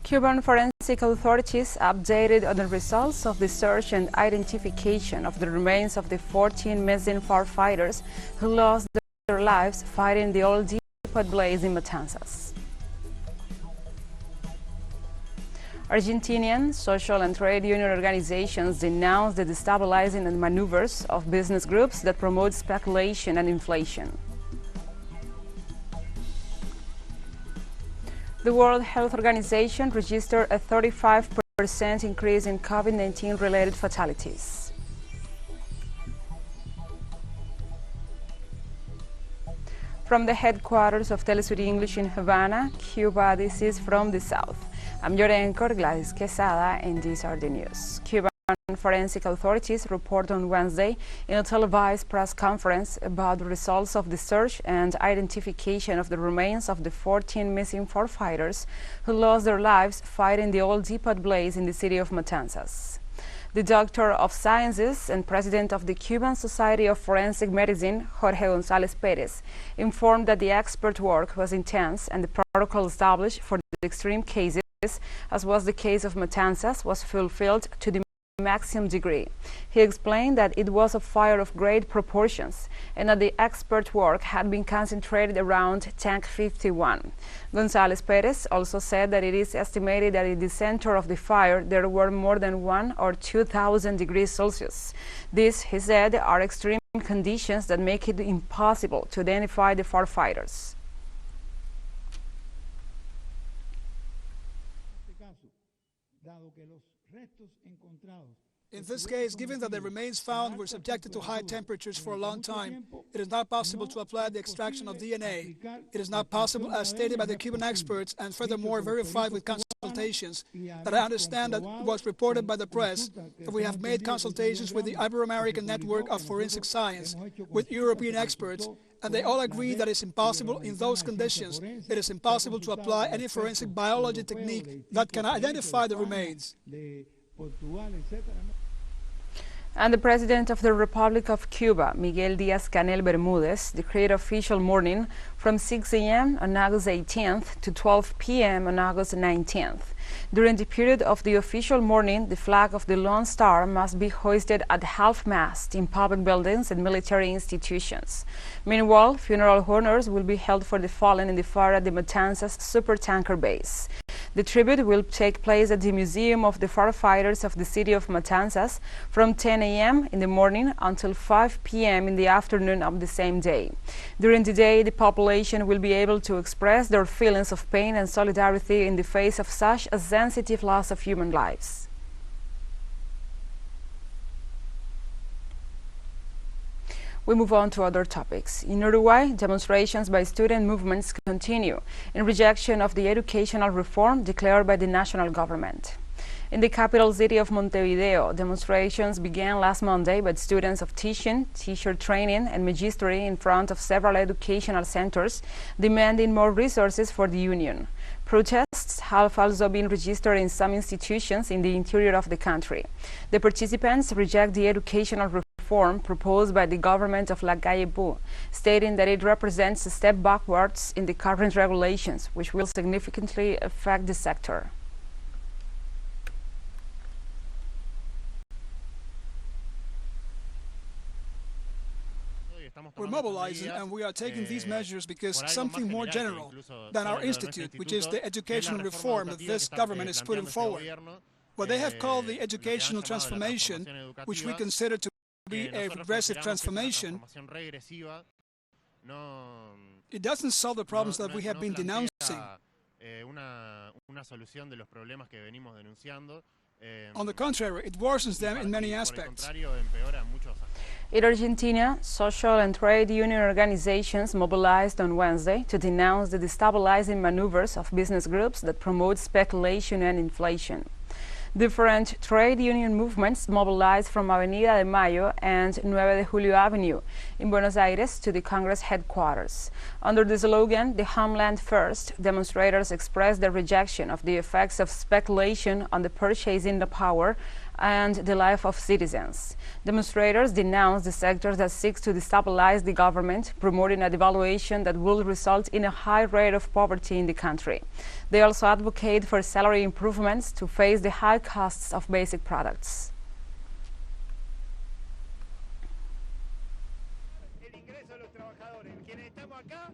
Cuban forensic authorities updated on the results of the search and identification of the remains of the 14 missing firefighters who lost their lives fighting the old depot blaze in Matanzas. Argentinian social and trade union organizations denounced the destabilizing maneuvers of business groups that promote speculation and inflation. The World Health Organization registered a 35% increase in COVID-19 related fatalities. From the headquarters of TeleSUR English in Havana, Cuba, this is From the South. I'm your anchor, Gladys Quesada, and these are the news. Cuban forensic authorities report on Wednesday in a televised press conference about the results of the search and identification of the remains of the 14 missing firefighters who lost their lives fighting the old depot blaze in the city of Matanzas. The Doctor of Sciences and President of the Cuban Society of Forensic Medicine, Jorge González Pérez, informed that the expert work was intense and the protocol established for the extreme cases, as was the case of Matanzas, was fulfilled to the maximum degree. He explained that it was a fire of great proportions and that the expert work had been concentrated around Tank 51. González Pérez also said that it is estimated that in the center of the fire there were more than 1,000 or 2,000 degrees Celsius. These, he said, are extreme conditions that make it impossible to identify the firefighters. In this case, given that the remains found were subjected to high temperatures for a long time, it is not possible to apply the extraction of DNA. It is not possible, as stated by the Cuban experts and furthermore verified with consultations, that I understand that was reported by the press, that we have made consultations with the Ibero-American Network of Forensic Science, with European experts, and they all agree that it's impossible in those conditions. It is impossible to apply any forensic biology technique that can identify the remains. And the President of the Republic of Cuba, Miguel Díaz-Canel Bermúdez, declared official mourning from 6 a.m. on August 18th to 12 p.m. on August 19th. During the period of the official mourning, the flag of the Lone Star must be hoisted at half-mast in public buildings and military institutions. Meanwhile, funeral honors will be held for the fallen in the fire at the Matanzas supertanker base. The tribute will take place at the Museum of the Firefighters of the city of Matanzas from 10 a.m. in the morning until 5 p.m. in the afternoon of the same day. During the day, the population will be able to express their feelings of pain and solidarity in the face of such a sensitive loss of human lives. We move on to other topics. In Uruguay, demonstrations by student movements continue in rejection of the educational reform declared by the national government. In the capital city of Montevideo, demonstrations began last Monday by students of teaching, teacher training, and magistery in front of several educational centers, demanding more resources for the union. Protests have also been registered in some institutions in the interior of the country. The participants reject the educational reform proposed by the government of W.H.O, stating that it represents a step backwards in the current regulations, which will significantly affect the sector. We're mobilizing and we are taking these measures because something more general than our institute, which is the educational reform that this government is putting forward. What they have called the educational transformation, which we consider to be a regressive transformation, it doesn't solve the problems that we have been denouncing. On the contrary, it worsens them in many aspects. In Argentina, social and trade union organizations mobilized on Wednesday to denounce the destabilizing maneuvers of business groups that promote speculation and inflation. Different trade union movements mobilized from Avenida de Mayo and 9 de Julio Avenue in Buenos Aires to the Congress headquarters. Under the slogan, "The Homeland First," demonstrators expressed their rejection of the effects of speculation on the purchasing power and the life of citizens. Demonstrators denounce the sector that seeks to destabilize the government, promoting a devaluation that will result in a high rate of poverty in the country. They also advocate for salary improvements to face the high costs of basic products.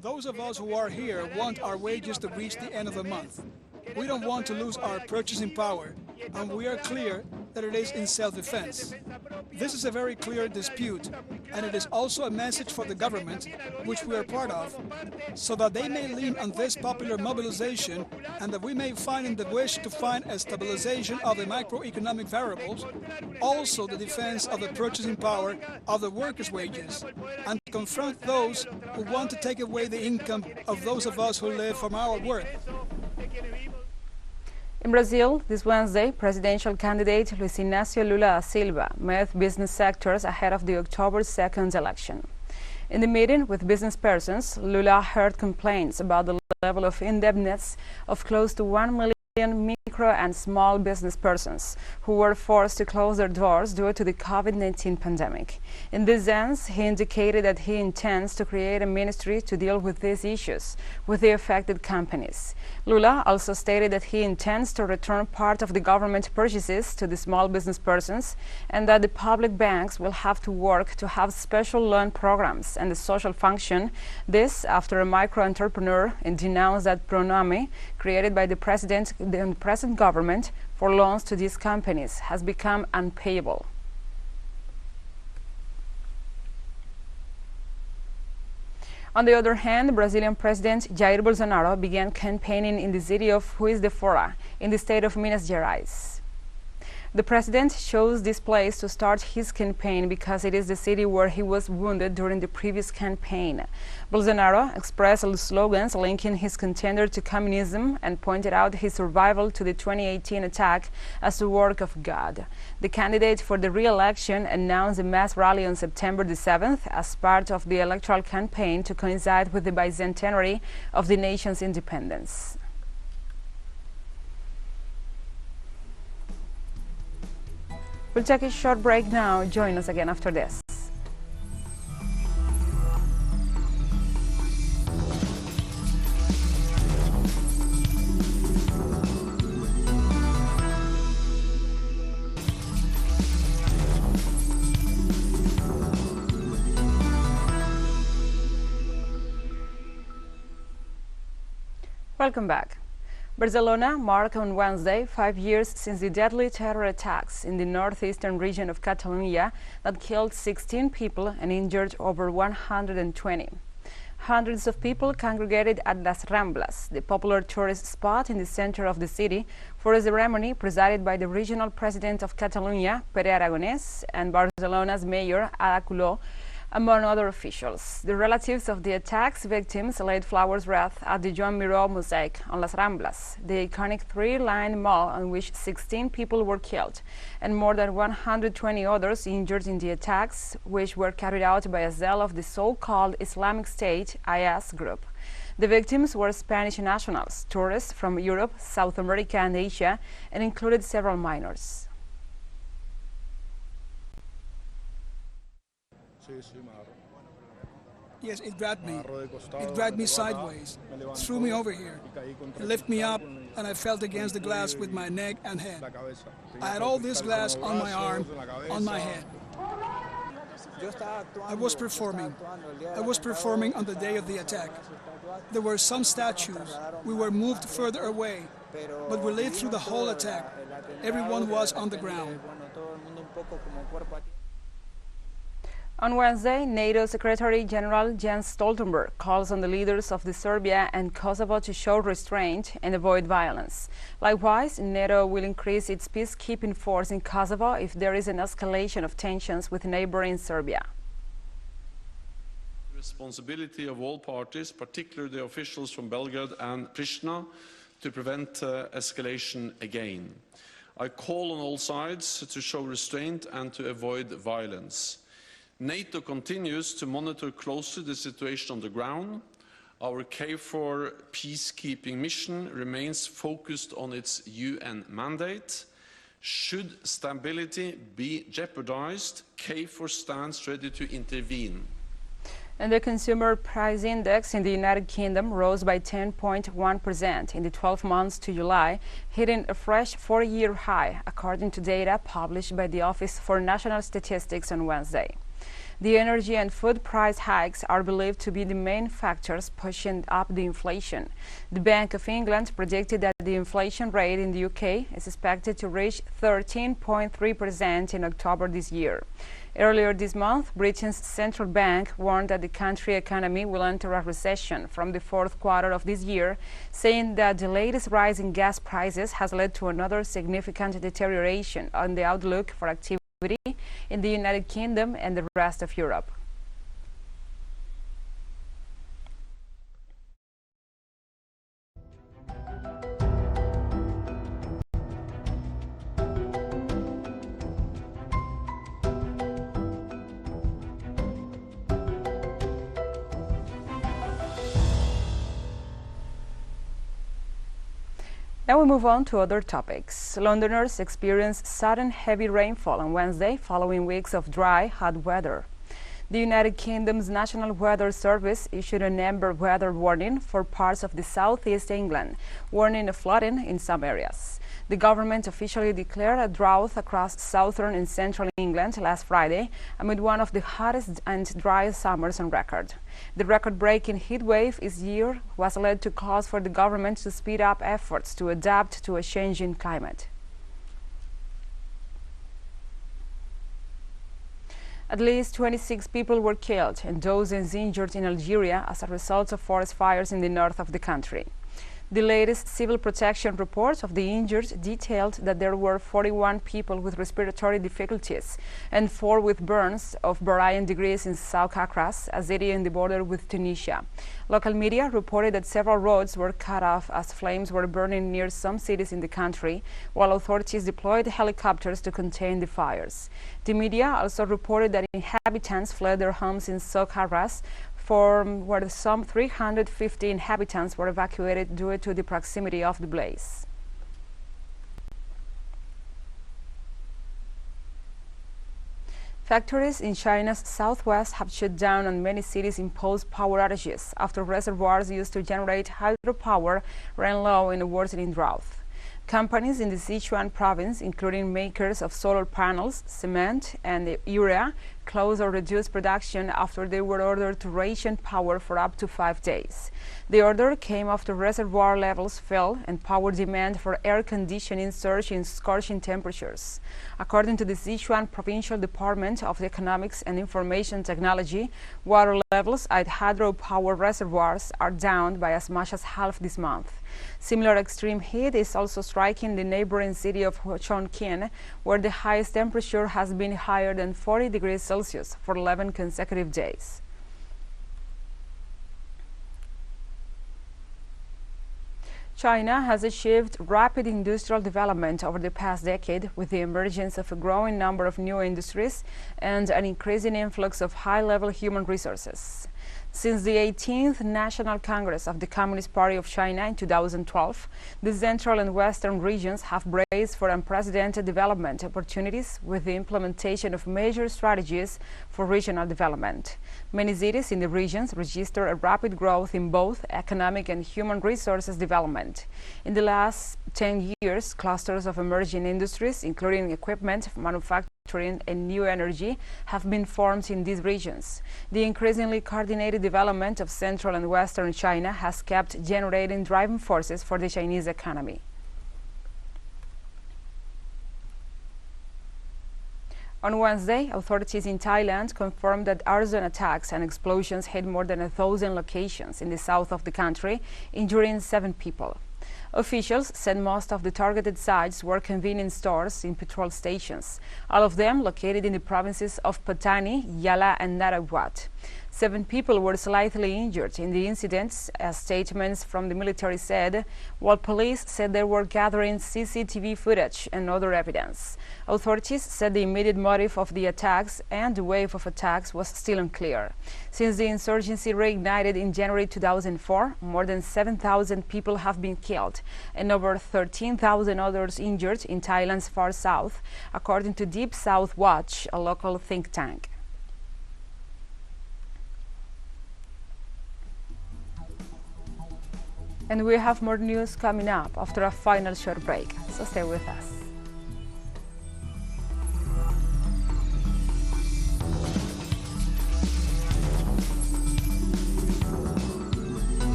Those of us who are here want our wages to reach the end of the month. We don't want to lose our purchasing power, and we are clear that it is in self-defense. This is a very clear dispute, and it is also a message for the government, which we are part of, so that they may lean on this popular mobilization and that we may find in the wish to find a stabilization of the macroeconomic variables, also the defense of the purchasing power of the workers' wages, and confront those who want to take away the income of those of us who live from our work. In Brazil, this Wednesday, presidential candidate Luiz Inácio Lula da Silva met business sectors ahead of the October 2nd election. In the meeting with business persons, Lula heard complaints about the level of indebtedness of close to 1 million micro and small business persons who were forced to close their doors due to the COVID-19 pandemic. In this sense, he indicated that he intends to create a ministry to deal with these issues with the affected companies. Lula also stated that he intends to return part of the government purchases to the small business persons and that the public banks will have to work to have special loan programs and the social function. This after a micro-entrepreneur denounced that pronoun created by the present government for loans to these companies has become unpayable. On the other hand, Brazilian President Jair Bolsonaro began campaigning in the city of Juiz de Fora, in the state of Minas Gerais. The president chose this place to start his campaign because it is the city where he was wounded during the previous campaign. Bolsonaro expressed slogans linking his contender to communism and pointed out his survival to the 2018 attack as the work of God. The candidate for the re-election announced a mass rally on September the 7th as part of the electoral campaign to coincide with the bicentenary of the nation's independence. We'll take a short break now. Join us again after this. Welcome back. Barcelona marked on Wednesday 5 years since the deadly terror attacks in the northeastern region of Catalonia that killed 16 people and injured over 120. Hundreds of people congregated at Las Ramblas, the popular tourist spot in the center of the city, for a ceremony presided by the regional president of Catalonia, Pere Aragonés, and Barcelona's mayor, Ada Colau, among other officials. The relatives of the attack's victims laid flowers wreaths at the Joan Miró mosaic on Las Ramblas, the iconic three-line mall on which 16 people were killed and more than 120 others injured in the attacks, which were carried out by a cell of the so-called Islamic State IS group. The victims were Spanish nationals, tourists from Europe, South America and Asia, and included several minors. Yes, it grabbed me. It dragged me sideways, threw me over here. It lifted me up, and I felt against the glass with my neck and head. I had all this glass on my arm, on my head. I was performing. I was performing on the day of the attack. There were some statues. We were moved further away, but we lived through the whole attack. Everyone was on the ground. On Wednesday, NATO Secretary General Jens Stoltenberg calls on the leaders of Serbia and Kosovo to show restraint and avoid violence. Likewise, NATO will increase its peacekeeping force in Kosovo if there is an escalation of tensions with neighboring Serbia. The responsibility of all parties, particularly the officials from Belgrade and Pristina, to prevent escalation again. I call on all sides to show restraint and to avoid violence. NATO continues to monitor closely the situation on the ground. Our KFOR peacekeeping mission remains focused on its UN mandate. Should stability be jeopardized, KFOR stands ready to intervene. And the Consumer Price Index in the United Kingdom rose by 10.1% in the 12 months to July, hitting a fresh 4-year high, according to data published by the Office for National Statistics on Wednesday. The energy and food price hikes are believed to be the main factors pushing up the inflation. The Bank of England predicted that the inflation rate in the UK is expected to reach 13.3% in October this year. Earlier this month, Britain's central bank warned that the country economy will enter a recession from the fourth quarter of this year, saying that the latest rise in gas prices has led to another significant deterioration on the outlook for activity in the United Kingdom and the rest of Europe. Now we move on to other topics. Londoners experienced sudden heavy rainfall on Wednesday following weeks of dry, hot weather. The United Kingdom's National Weather Service issued an amber weather warning for parts of the southeast England, warning of flooding in some areas. The government officially declared a drought across southern and central England last Friday amid one of the hottest and driest summers on record. The record-breaking heat wave this year was led to calls for the government to speed up efforts to adapt to a changing climate. At least 26 people were killed and dozens injured in Algeria as a result of forest fires in the north of the country. The latest civil protection report of the injured detailed that there were 41 people with respiratory difficulties and 4 with burns of varying degrees in South Akras, a city in the border with Tunisia. Local media reported that several roads were cut off as flames were burning near some cities in the country, while authorities deployed helicopters to contain the fires. The media also reported that inhabitants fled their homes in South Akras, where some 350 inhabitants were evacuated due to the proximity of the blaze. Factories in China's southwest have shut down and many cities imposed power outages after reservoirs used to generate hydropower ran low in a worsening drought. Companies in the Sichuan province, including makers of solar panels, cement, and urea, closed or reduced production after they were ordered to ration power for up to 5 days. The order came after reservoir levels fell and power demand for air conditioning surged in scorching temperatures. According to the Sichuan Provincial Department of Economics and Information Technology, water levels at hydropower reservoirs are down by as much as half this month. Similar extreme heat is also striking the neighboring city of Chongqing, where the highest temperature has been higher than 40 degrees Celsius for 11 consecutive days. China has achieved rapid industrial development over the past decade with the emergence of a growing number of new industries and an increasing influx of high-level human resources. Since the 18th National Congress of the Communist Party of China in 2012, the central and western regions have braced for unprecedented development opportunities with the implementation of major strategies for regional development. Many cities in the regions register a rapid growth in both economic and human resources development. In the last 10 years, clusters of emerging industries, including equipment, manufacturing, and new energy, have been formed in these regions. The increasingly coordinated development of central and western China has kept generating driving forces for the Chinese economy. On Wednesday, authorities in Thailand confirmed that arson attacks and explosions hit more than 1,000 locations in the south of the country, injuring 7 people. Officials said most of the targeted sites were convenience stores in petrol stations, all of them located in the provinces of Pattani, Yala, and Narawat. 7 people were slightly injured in the incident, as statements from the military said, while police said they were gathering CCTV footage and other evidence. Authorities said the immediate motive of the attacks and the wave of attacks was still unclear. Since the insurgency reignited in January 2004, more than 7,000 people have been killed and over 13,000 others injured in Thailand's far south, according to Deep South Watch, a local think tank. And we have more news coming up after a final short break, so stay with us.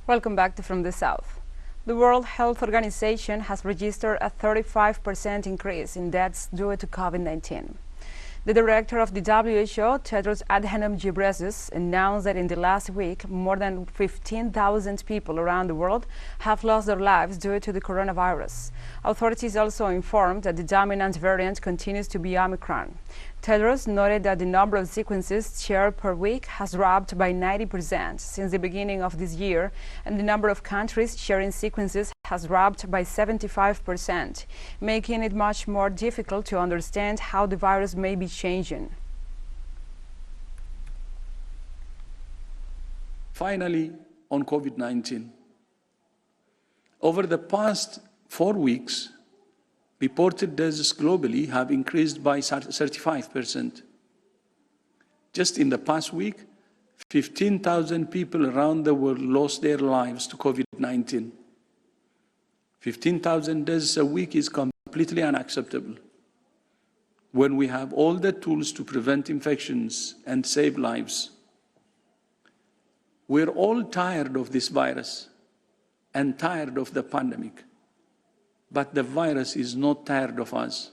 Welcome back to From the South. The World Health Organization has registered a 35% increase in deaths due to COVID-19. The director of the W.H.O, Tedros Adhanom Ghebreyesus, announced that in the last week, more than 15,000 people around the world have lost their lives due to the coronavirus. Authorities also informed that the dominant variant continues to be Omicron. Tedros noted that the number of sequences shared per week has dropped by 90% since the beginning of this year, and the number of countries sharing sequences has dropped by 75%, making it much more difficult to understand how the virus may be changing. Finally, on COVID-19, over the past 4 weeks, reported deaths globally have increased by 35%. Just in the past week, 15,000 people around the world lost their lives to COVID-19. 15,000 deaths a week is completely unacceptable. When we have all the tools to prevent infections and save lives, we're all tired of this virus and tired of the pandemic. But the virus is not tired of us.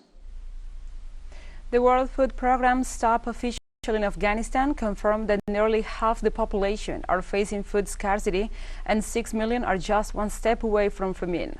The World Food Programme's top official in Afghanistan confirmed that nearly half the population are facing food scarcity and 6 million are just one step away from famine.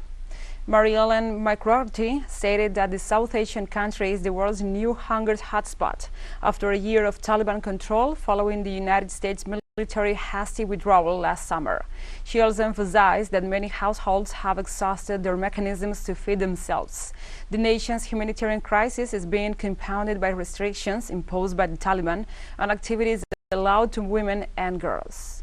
Mary-Ellen McCarthy stated that the South Asian country is the world's new hunger hotspot after a year of Taliban control following the United States military hasty withdrawal last summer. She also emphasized that many households have exhausted their mechanisms to feed themselves. The nation's humanitarian crisis is being compounded by restrictions imposed by the Taliban on activities allowed to women and girls.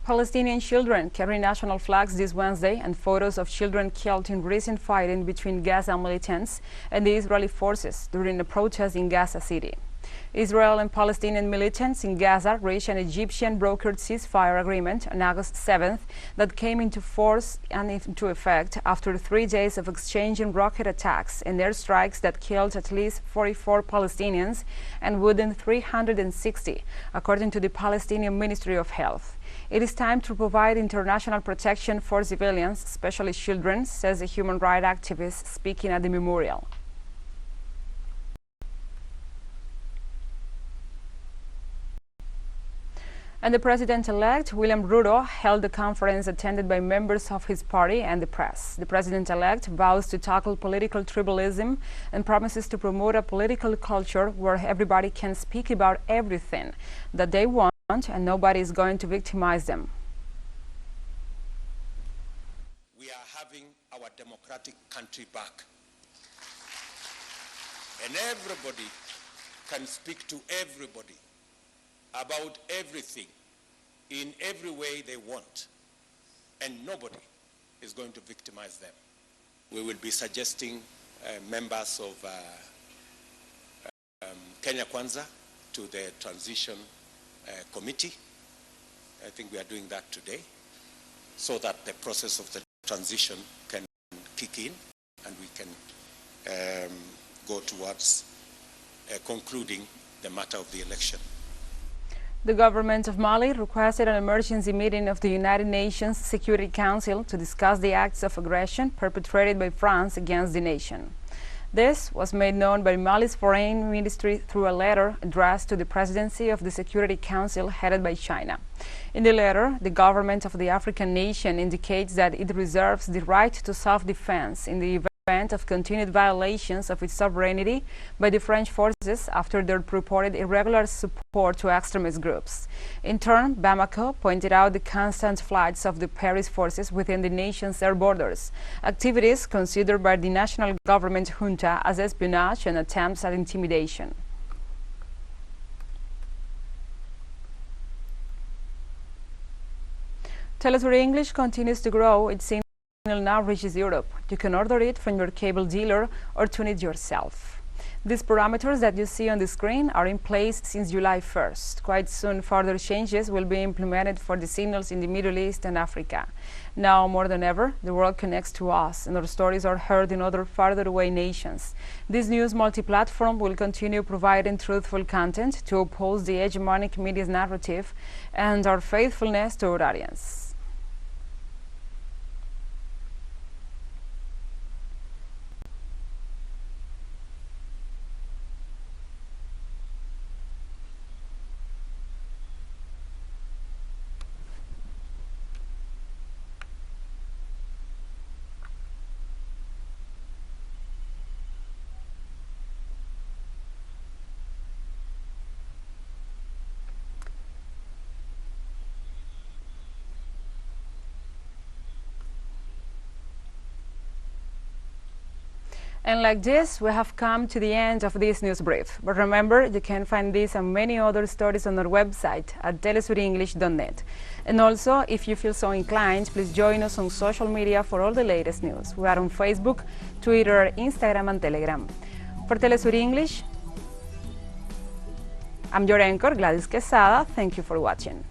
Palestinian children carry national flags this Wednesday, and photos of children killed in recent fighting between Gaza militants and the Israeli forces during a protest in Gaza City. Israel and Palestinian militants in Gaza reached an Egyptian-brokered ceasefire agreement on August 7th that came into force and into effect after 3 days of exchanging rocket attacks and airstrikes that killed at least 44 Palestinians and wounded 360, according to the Palestinian Ministry of Health. It is time to provide international protection for civilians, especially children, says a human rights activist speaking at the memorial. And the president-elect, William Ruto, held a conference attended by members of his party and the press. The president-elect vows to tackle political tribalism and promises to promote a political culture where everybody can speak about everything that they want and nobody is going to victimize them. We are having our democratic country back. And everybody can speak to everybody about everything in every way they want, and nobody is going to victimize them. We will be suggesting members of Kenya Kwanza to the transition committee. I think we are doing that today, so that the process of the transition can kick in and we can go towards concluding the matter of the election. The government of Mali requested an emergency meeting of the United Nations Security Council to discuss the acts of aggression perpetrated by France against the nation. This was made known by Mali's foreign ministry through a letter addressed to the presidency of the Security Council headed by China. In the letter, the government of the African nation indicates that it reserves the right to self-defense in the event of continued violations of its sovereignty by the French forces after their purported irregular support to extremist groups. In turn, Bamako pointed out the constant flights of the Paris forces within the nation's air borders, activities considered by the national government junta as espionage and attempts at intimidation. TeleSUR English continues to grow. Its signal now reaches Europe. You can order it from your cable dealer or tune it yourself. These parameters that you see on the screen are in place since July 1st. Quite soon, further changes will be implemented for the signals in the Middle East and Africa. Now, more than ever, the world connects to us, and our stories are heard in other farther away nations. This news multi-platform will continue providing truthful content to oppose the hegemonic media's narrative and our faithfulness to our audience. And like this, we have come to the end of this news brief. But remember, you can find this and many other stories on our website at telesurenglish.net. And also, if you feel so inclined, please join us on social media for all the latest news. We are on Facebook, Twitter, Instagram, and Telegram. For TeleSUR English, I'm your anchor, Gladys Quesada. Thank you for watching.